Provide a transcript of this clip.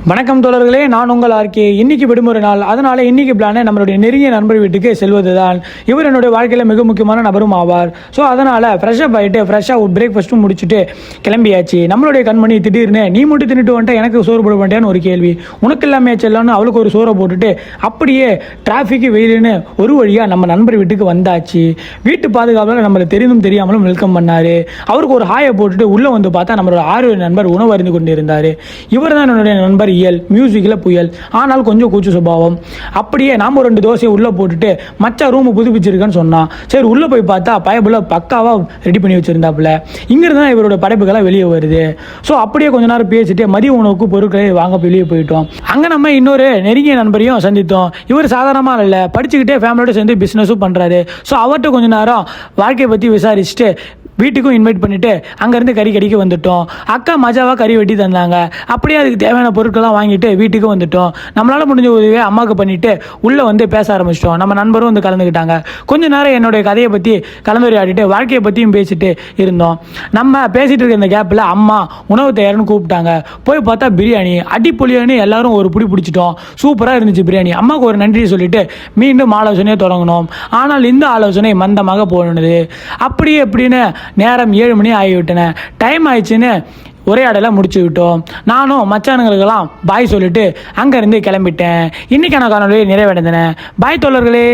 வணக்கம் தோழர்களே, நான் உங்கள் ஆர்கே. இன்னைக்கு விடுமுறை நாள், அதனால இன்னைக்கு பிளானே நம்மளுடைய நெருங்கிய நண்பர் வீட்டுக்கு செல்வது தான். இவர் என்னுடைய வாழ்க்கையில் மிக முக்கியமான நபரும் ஆவார். ஸோ அதனால ஃப்ரெஷ்ஷப் ஆகிட்டு ஃப்ரெஷ்ஷாக பிரேக்ஃபாஸ்ட்டும் முடிச்சுட்டு கிளம்பியாச்சு. நம்மளுடைய கண்மணி திடீர்னு நீ மட்டும் தின்னுட்டு வந்துட்டு எனக்கு சோறு போட மாட்டேன்னு ஒரு கேள்வி. உனக்கு எல்லாமே செல்லான்னு அவளுக்கு ஒரு சோறை போட்டுட்டு அப்படியே டிராஃபிக்கு வெயிலுன்னு ஒரு வழியாக நம்ம நண்பர் வீட்டுக்கு வந்தாச்சு. வீட்டு பாதுகாவலர் நம்மளை தெரிந்தும் தெரியாமலும் வெல்கம் பண்ணார். அவருக்கு ஒரு ஹாயை போட்டுட்டு உள்ளே வந்து பார்த்தா நம்மளோட ஆறு நண்பர் உணவு அறிந்து கொண்டிருந்தார். இவர் தான் என்னுடைய நண்பர் இயல், மியூசிக்கில் புயல், ஆனால் கொஞ்சம் கூச்சு சுபாவம். அப்படியே நாம 2 தோசையை உள்ளே போட்டுட்டு மச்சா ரூம் புதுப்பிச்சிருக்கேன்னு சொன்னான். சரி உள்ளே போய் பார்த்தா பயபுல பக்காவாக ரெடி பண்ணி வச்சிருந்தாப்புல. இங்கிருந்து தான் இவரோட படைப்புகளாக வெளியே வருது. ஸோ அப்படியே கொஞ்ச நேரம் பேசிட்டு மதிய உணவுக்கு பொருட்களை வாங்க வெளியே போயிட்டோம். அங்கே நம்ம இன்னொரு நெருங்கிய நண்பரையும் சந்தித்தோம். இவர் சாதாரணமாக இல்லை, படிச்சுக்கிட்டே ஃபேமிலியோட சேர்ந்து பிஸ்னஸும் பண்ணுறாரு. ஸோ அவர்கிட்ட கொஞ்ச நேரம் வாழ்க்கையை பற்றி விசாரிச்சுட்டு வீட்டுக்கும் இன்வைட் பண்ணிவிட்டு அங்கேருந்து கறி கடிக்க வந்துட்டோம். அக்கா மஜாவாக கறி வெட்டி தந்தாங்க. அப்படியே அதுக்கு தேவையான பொருட்கள்லாம் வாங்கிட்டு வீட்டுக்கு வந்துட்டோம். நம்மளால் முடிஞ்ச உதவியை அம்மாவுக்கு பண்ணிவிட்டு உள்ளே வந்து பேச ஆரம்பிச்சிட்டோம். நம்ம நண்பரும் வந்து கலந்துக்கிட்டாங்க. கொஞ்ச நேரம் என்னுடைய கதையை பற்றி கலந்துரையாடிட்டு வாழ்க்கையை பற்றியும் பேசிட்டு இருந்தோம். நம்ம பேசிகிட்டு இருக்க இந்த கேப்பில் அம்மா உணவு தயார்னு கூப்பிட்டாங்க. போய் பார்த்தா பிரியாணி அடிப்பொலியானு எல்லாரும் ஒரு பிடிச்சிட்டோம். சூப்பராக இருந்துச்சு பிரியாணி. அம்மாவுக்கு ஒரு நன்றி சொல்லிட்டு மீண்டும் ஆலோசனையை தொடங்கணும். ஆனால் இந்த ஆலோசனை மந்தமாக போனது. அப்படியே எப்படின்னு நேரம் 7 மணி ஆகிவிட்டன. டைம் ஆயிடுச்சுன்னு உரையாடலை முடிச்சு விட்டோம். நானும் மச்சானுங்களுக்கெல்லாம் பாய் சொல்லிட்டு அங்கேருந்து கிளம்பிட்டேன். இன்னைக்கான காணொலியை நிறைவடைந்தன. பாய் தோழர்களே.